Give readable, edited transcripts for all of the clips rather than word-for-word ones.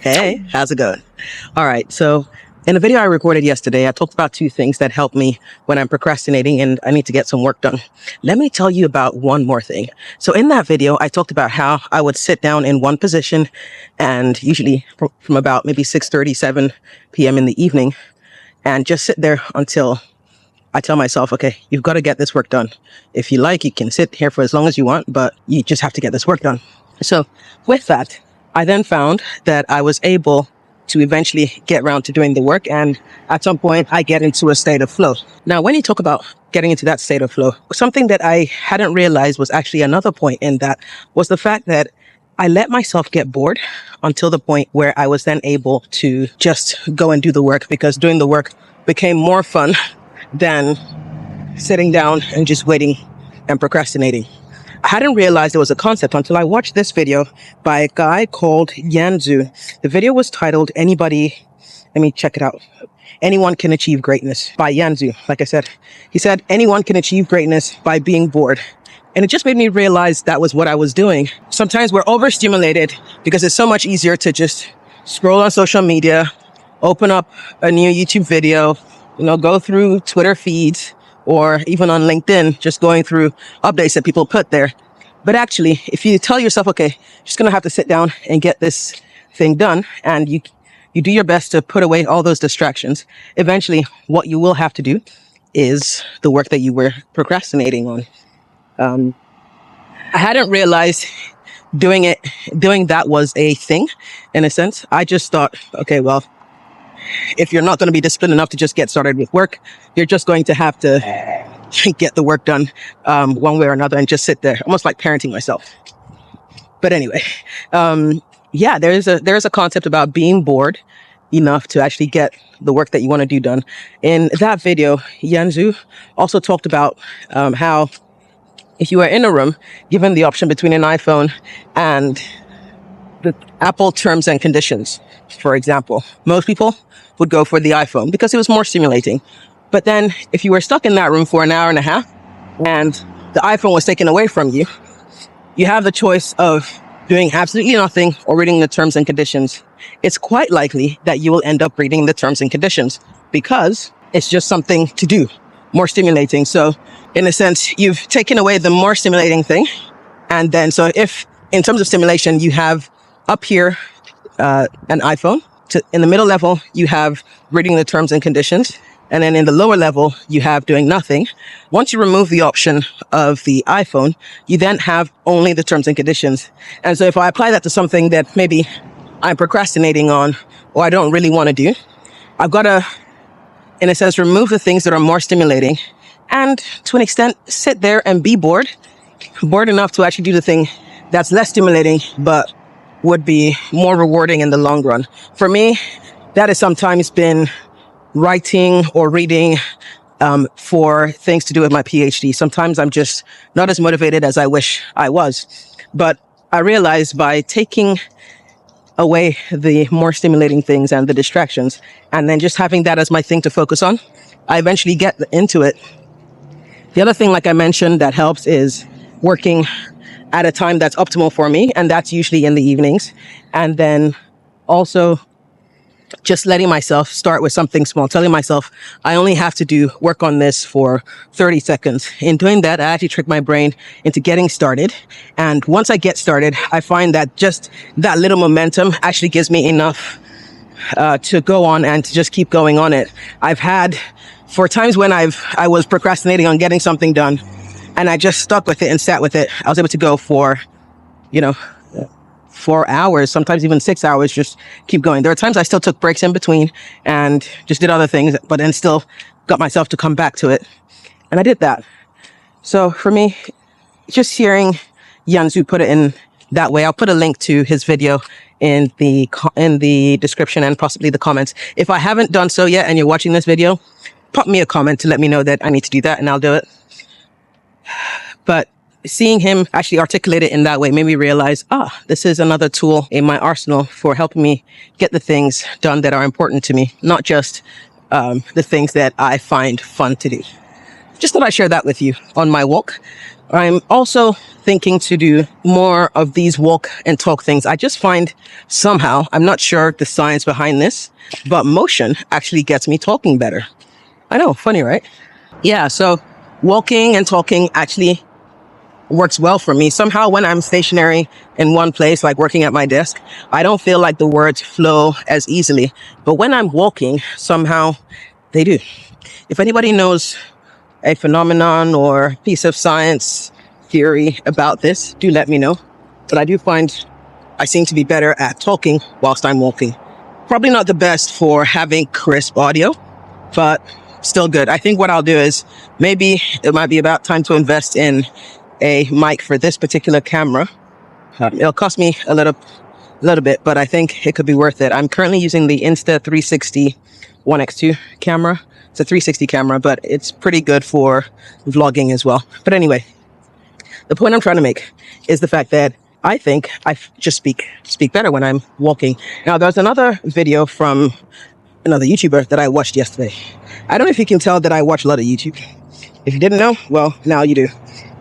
Hey, how's it going? All right, so in a video I recorded yesterday, I talked about two things that help me when I'm procrastinating and I need to get some work done. Let me tell you about one more thing. So in that video, I talked about how I would sit down in one position and usually from about maybe 6:30, 7 p.m. in the evening and just sit there until I tell myself, okay, you've got to get this work done. If you like, you can sit here for as long as you want, but you just have to get this work done. So with that, I then found that I was able to eventually get around to doing the work. And at some point, I get into a state of flow. Now, when you talk about getting into that state of flow, something that I hadn't realized was actually another point in that was the fact that I let myself get bored until the point where I was then able to just go and do the work, because doing the work became more fun than sitting down and just waiting and procrastinating. I hadn't realized there was a concept until I watched this video by a guy called Yan Zhu. The video was titled Anybody, let me check it out. Anyone Can Achieve Greatness by Yan Zhu. Like I said, he said, anyone can achieve greatness by being bored. And it just made me realize that was what I was doing. Sometimes we're overstimulated because it's so much easier to just scroll on social media, open up a new YouTube video, go through Twitter feeds, or even on LinkedIn, just going through updates that people put there. But actually, if you tell yourself, okay, just going to have to sit down and get this thing done, and you do your best to put away all those distractions, eventually what you will have to do is the work that you were procrastinating on. I hadn't realized doing that was a thing, in a sense. I just thought, okay, well, if you're not going to be disciplined enough to just get started with work, you're just going to have to get the work done one way or another and just sit there, almost like parenting myself. But anyway, yeah, there's a concept about being bored enough to actually get the work that you want to do done. In that video, Yan Zhu also talked about how if you are in a room, given the option between an iPhone and the Apple terms and conditions, for example, most people would go for the iPhone because it was more stimulating. But then if you were stuck in that room for an hour and a half and the iPhone was taken away from you, you have the choice of doing absolutely nothing or reading the terms and conditions. It's quite likely that you will end up reading the terms and conditions because it's just something to do, more stimulating. So in a sense, you've taken away the more stimulating thing. And then, so if in terms of stimulation, you have up here an iPhone. In the middle level, you have reading the terms and conditions. And then in the lower level, you have doing nothing. Once you remove the option of the iPhone, you then have only the terms and conditions. And so if I apply that to something that maybe I'm procrastinating on or I don't really want to do, I've got to, in a sense, remove the things that are more stimulating and to an extent, sit there and be bored enough to actually do the thing that's less stimulating, but would be more rewarding in the long run. For me, that has sometimes been writing or reading for things to do with my PhD. Sometimes I'm just not as motivated as I wish I was. But I realized by taking away the more stimulating things and the distractions, and then just having that as my thing to focus on, I eventually get into it. The other thing, like I mentioned, that helps is working at a time that's optimal for me, and that's usually in the evenings. And then also just letting myself start with something small, telling myself I only have to do work on this for 30 seconds. In doing that, I actually trick my brain into getting started. And once I get started, I find that just that little momentum actually gives me enough to go on and to just keep going on it. I've had, for times when I was procrastinating on getting something done, and I just stuck with it and sat with it. I was able to go for, 4 hours, sometimes even 6 hours, just keep going. There are times I still took breaks in between and just did other things, but then still got myself to come back to it. And I did that. So for me, just hearing Yan Zhu put it in that way, I'll put a link to his video in the description and possibly the comments. If I haven't done so yet and you're watching this video, pop me a comment to let me know that I need to do that and I'll do it. But seeing him actually articulate it in that way made me realize, this is another tool in my arsenal for helping me get the things done that are important to me, not just the things that I find fun to do. Just thought I'd share that with you on my walk. I'm also thinking to do more of these walk and talk things. I just find somehow, I'm not sure the science behind this, but motion actually gets me talking better. I know, funny, right? Yeah, so walking and talking actually works well for me. Somehow when I'm stationary in one place, like working at my desk, I don't feel like the words flow as easily. But when I'm walking, somehow they do. If anybody knows a phenomenon or piece of science theory about this, do let me know. But I do find I seem to be better at talking whilst I'm walking. Probably not the best for having crisp audio, but still good. I think what I'll do is maybe it might be about time to invest in a mic for this particular camera. It'll cost me a little bit, but I think it could be worth it. I'm currently using the Insta360 1X2 camera. It's a 360 camera, but it's pretty good for vlogging as well. But anyway, the point I'm trying to make is the fact that I think I just speak better when I'm walking. Now, there's another video from another YouTuber that I watched yesterday. I don't know if you can tell that I watch a lot of YouTube. If you didn't know, well, now you do.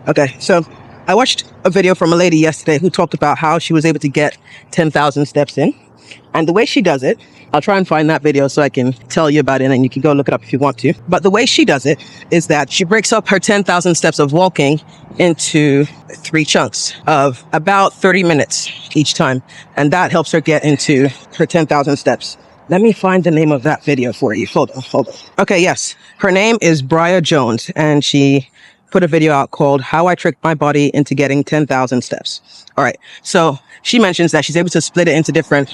Okay, so I watched a video from a lady yesterday who talked about how she was able to get 10,000 steps in. And the way she does it, I'll try and find that video so I can tell you about it and you can go look it up if you want to. But the way she does it is that she breaks up her 10,000 steps of walking into 3 chunks of about 30 minutes each time. And that helps her get into her 10,000 steps. Let me find the name of that video for you. Hold on. Okay, yes. Her name is Bria Jones, and she put a video out called How I Tricked My Body into Getting 10,000 Steps. All right. So she mentions that she's able to split it into different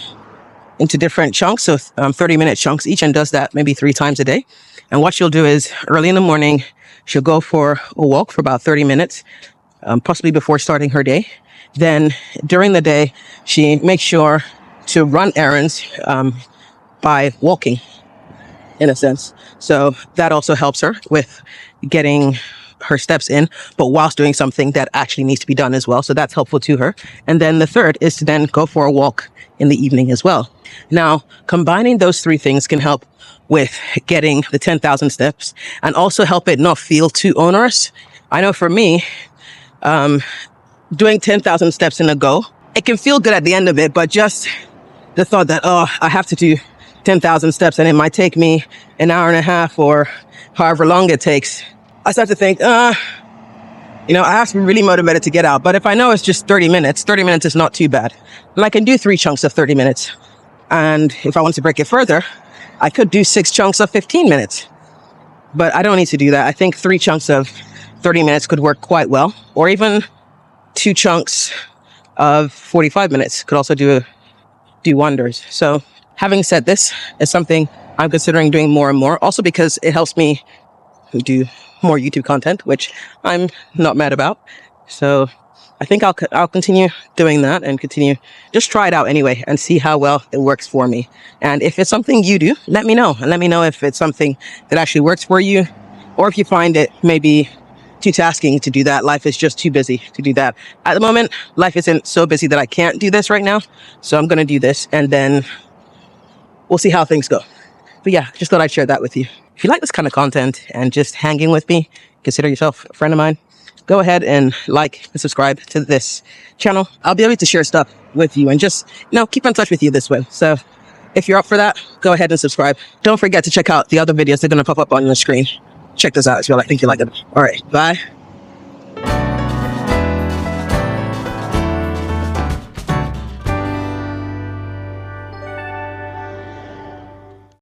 chunks, so 30-minute chunks each, and does that maybe 3 times a day. And what she'll do is early in the morning, she'll go for a walk for about 30 minutes, possibly before starting her day. Then during the day, she makes sure to run errands by walking, in a sense. So that also helps her with getting her steps in, but whilst doing something that actually needs to be done as well. So that's helpful to her. And then the third is to then go for a walk in the evening as well. Now, combining those 3 things can help with getting the 10,000 steps and also help it not feel too onerous. I know for me, doing 10,000 steps in a go, it can feel good at the end of it, but just the thought that, oh, I have to do 10,000 steps and it might take me an hour and a half or however long it takes. I start to think, I have to be really motivated to get out. But if I know it's just 30 minutes is not too bad. And I can do 3 chunks of 30 minutes. And if I want to break it further, I could do 6 chunks of 15 minutes. But I don't need to do that. I think 3 chunks of 30 minutes could work quite well. Or even 2 chunks of 45 minutes could also do wonders. So having said this, is something I'm considering doing more and more. Also because it helps me do more YouTube content, which I'm not mad about. So I think I'll continue doing that and just try it out anyway and see how well it works for me. And if it's something you do, let me know. And let me know if it's something that actually works for you, or if you find it maybe too tasking to do that. Life is just too busy to do that. At the moment, life isn't so busy that I can't do this right now. So I'm going to do this and then we'll see how things go. But yeah, just thought I'd share that with you. If you like this kind of content and just hanging with me, consider yourself a friend of mine, go ahead and like and subscribe to this channel. I'll be able to share stuff with you and just, keep in touch with you this way. So if you're up for that, go ahead and subscribe. Don't forget to check out the other videos that are going to pop up on your screen. Check this out as well. I think you like it. All right. Bye.